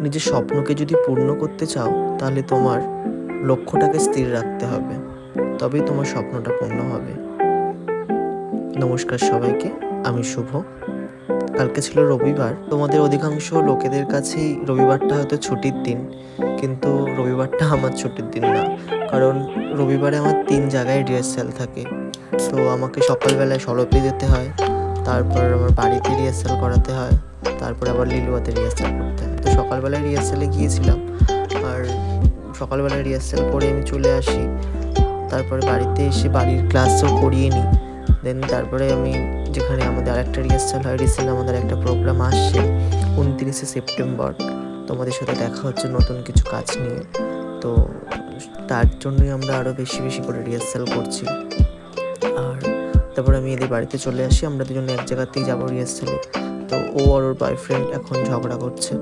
নিজের স্বপ্নকে যদি পূর্ণ করতে চাও তাহলে তোমার লক্ষ্যটাকে স্থির রাখতে হবে, তবেই তোমার স্বপ্নটা পূর্ণ হবে। নমস্কার সবাইকে, আমি শুভ। কালকে ছিল রবিবার। তোমাদের অধিকাংশ লোকেদের কাছেই রবিবারটা হয়তো ছুটির দিন, কিন্তু রবিবারটা আমার ছুটির দিন না। কারণ রবিবারে আমার 3 জায়গায় রিহার্সাল থাকে। তো আমাকে সকালবেলায় সরপে যেতে হয়, তারপর আমার বাড়িতে রিহার্সাল করাতে হয়, তারপর আবার লিলুয়াতে রিহার্সাল করতে হয়। তো সকালবেলায় রিহার্সালে গিয়েছিলাম, আর সকালবেলায় রিহার্সাল করে আমি চলে আসি। তারপরে বাড়িতে এসে বাড়ির ক্লাসও করিয়ে নিই। দেন তারপরে আমি যেখানে আমাদের আরেকটা রিহার্সাল হয়, রিসেন্ট আমাদের একটা প্রোগ্রাম আসছে 29শে সেপ্টেম্বর। তোমাদের সাথে দেখা হচ্ছে নতুন কিছু কাজ নিয়ে। তো তার জন্যই আমরা আরও বেশি বেশি করে রিহার্সাল করছি। আর তারপর আমি এদের বাড়িতে চলে আসি, আমরা দুজনে এক জায়গাতেই যাবো রিহার্সালে। তো ও আর ওর বয়ফ্রেন্ড এখন ঝগড়া করছে।